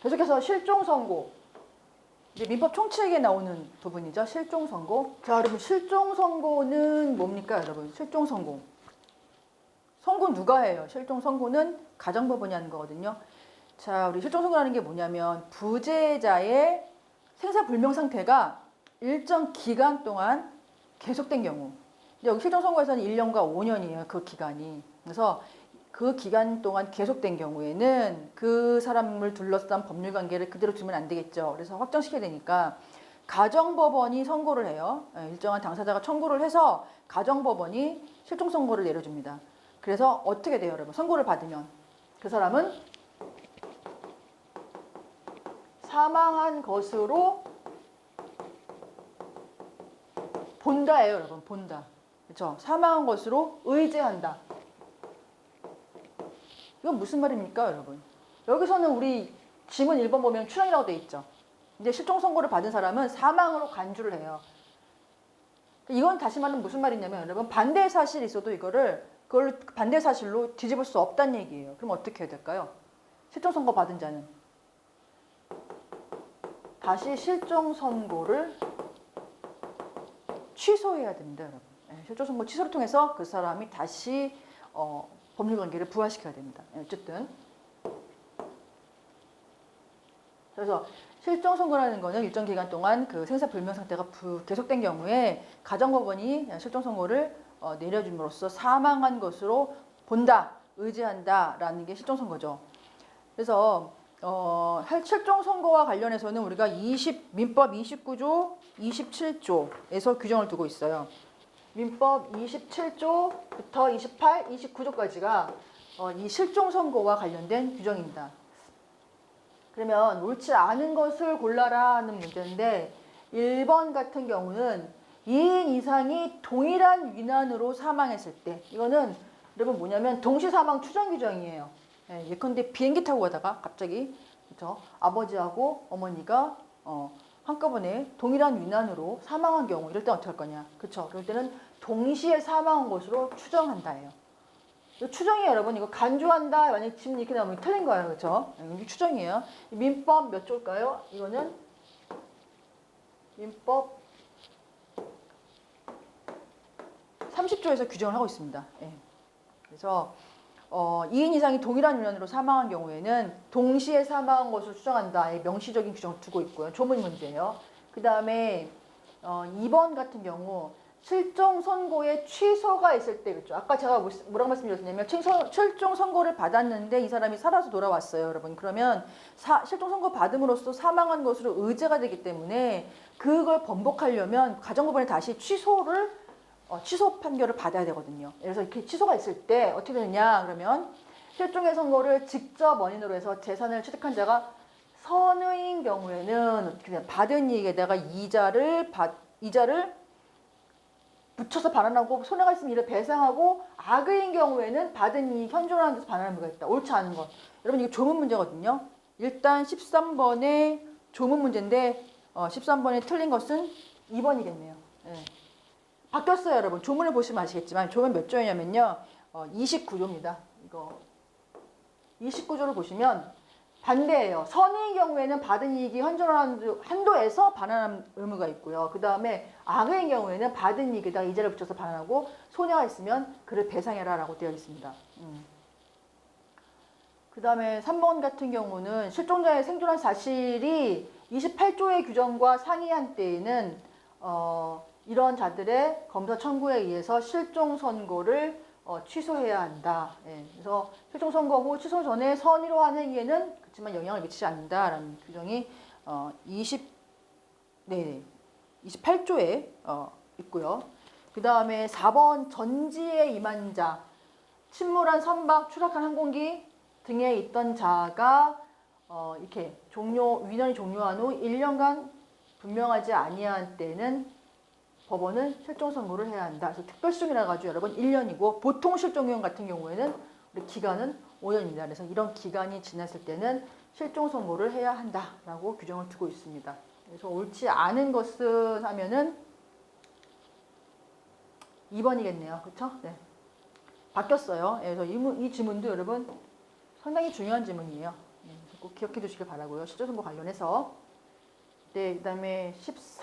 계속해서 실종선고. 이제 민법 총칙에 나오는 부분이죠. 실종선고. 자, 여러분 실종선고는 뭡니까, 여러분? 실종선고. 선고 누가 해요? 실종선고는 가정법원이 하는 거거든요. 자, 우리 실종선고라는 게 뭐냐면 부재자의 생사불명 상태가 일정 기간 동안 계속된 경우. 근데 여기 실종선고에서는 1년과 5년이에요. 그 기간이. 그래서 그 기간 동안 계속된 경우에는 그 사람을 둘러싼 법률관계를 그대로 두면 안 되겠죠. 그래서 확정시켜야 되니까 가정법원이 선고를 해요. 일정한 당사자가 청구를 해서 가정법원이 실종선고를 내려줍니다. 그래서 어떻게 돼요, 여러분? 선고를 받으면 그 사람은 사망한 것으로 본다예요, 여러분. 본다. 그렇죠? 사망한 것으로 의제한다. 이건 무슨 말입니까, 여러분? 여기서는 우리 지문 1번 보면 추정이라고 돼 있죠. 이제 실종 선고를 받은 사람은 사망으로 간주를 해요. 이건 다시 말하면 무슨 말이냐면 여러분 반대 사실이 있어도 그걸 반대 사실로 뒤집을 수 없다는 얘기예요. 그럼 어떻게 해야 될까요? 실종 선고 받은 자는 다시 실종 선고를 취소해야 됩니다, 여러분. 실종 선고 취소를 통해서 그 사람이 다시 법률관계를 부활시켜야 됩니다. 어쨌든 그래서 실종 선고라는 거는 일정 기간 동안 그 생사불명 상태가 계속된 경우에 가정법원이 실종 선고를 내려줌으로써 사망한 것으로 본다, 의지한다라는 게 실종 선고죠. 그래서 실종 선고와 관련해서는 우리가 민법 29조, 27조에서 규정을 두고 있어요. 민법 27조부터 28, 29조까지가 이 실종 선고와 관련된 규정입니다. 그러면 옳지 않은 것을 골라라 하는 문제인데 1번 같은 경우는 2인 이상이 동일한 위난으로 사망했을 때 이거는 여러분 뭐냐면 동시사망 추정 규정이에요. 예컨대 비행기 타고 가다가 갑자기 그렇죠? 아버지하고 어머니가 한꺼번에 동일한 위난으로 사망한 경우 이럴 때 어떻게 할 거냐. 그렇죠? 그럴 때는 동시에 사망한 것으로 추정한다예요. 추정이에요, 여러분. 이거 간주한다. 만약에 지금 이렇게 나오면 틀린 거예요. 그렇죠? 이게 추정이에요. 민법 몇 조일까요? 이거는 민법 30조에서 규정을 하고 있습니다. 그래서 2인 이상이 동일한 유난으로 사망한 경우에는 동시에 사망한 것으로 추정한다. 명시적인 규정을 두고 있고요. 조문 문제예요. 그 다음에 2번 같은 경우 실종 선고의 취소가 있을 때 그렇죠. 아까 제가 뭐라고 말씀드렸냐면 실종 선고를 받았는데 이 사람이 살아서 돌아왔어요, 여러분. 그러면 실종 선고 받음으로써 사망한 것으로 의제가 되기 때문에 그걸 번복하려면 가정법원에 다시 취소 판결을 받아야 되거든요. 그래서 이렇게 취소가 있을 때 어떻게 되느냐 그러면 실종의 선고를 직접 원인으로 해서 재산을 취득한 자가 선의인 경우에는 어떻게 되냐 받은 이익에다가 이자를 붙여서 반환하고 손해가 있으면 이를 배상하고 악의인 경우에는 받은 이익 현존하는 데서 반환할 의무가 있다. 옳지 않은 것. 여러분 이거 조문 문제거든요. 일단 13번의 조문 문제인데 13번에 틀린 것은 2번이겠네요. 바뀌었어요, 여러분. 조문을 보시면 아시겠지만 조문 몇 조냐면요. 29조입니다. 이거 29조를 보시면 반대예요. 선의인 경우에는 받은 이익이 현존하는 한도에서 반환할 의무가 있고요. 그 다음에 악의인 경우에는 받은 이익에다 이자를 붙여서 반환하고 손해가 있으면 그를 배상해라 라고 되어 있습니다. 그 다음에 3번 같은 경우는 실종자의 생존한 사실이 28조의 규정과 상이한 때에는 이런 자들의 검사 청구에 의해서 실종 선고를 취소해야 한다. 그래서 실종 선고 후 취소 전에 선의로 하는 이에는 그렇지만 영향을 미치지 않는다라는 규정이 28조에 있고요. 그 다음에 4번 전지에 임한 자, 침몰한 선박, 추락한 항공기 등에 있던 자가 이렇게 위난이 종료한 후 1년간 분명하지 아니한 때는 법원은 실종 선고를 해야 한다. 그래서 특별시정이라 가지고 여러분 1년이고 보통 실종형 같은 경우에는 우리 기간은 5년입니다. 그래서 이런 기간이 지났을 때는 실종 선고를 해야 한다라고 규정을 두고 있습니다. 그래서 옳지 않은 것은 하면은 2번이겠네요. 그렇죠? 네. 바뀌었어요. 그래서 이 지문도 여러분 상당히 중요한 지문이에요. 꼭 기억해 두시길 바라고요. 실질선거 관련해서. 네, 그다음에 14.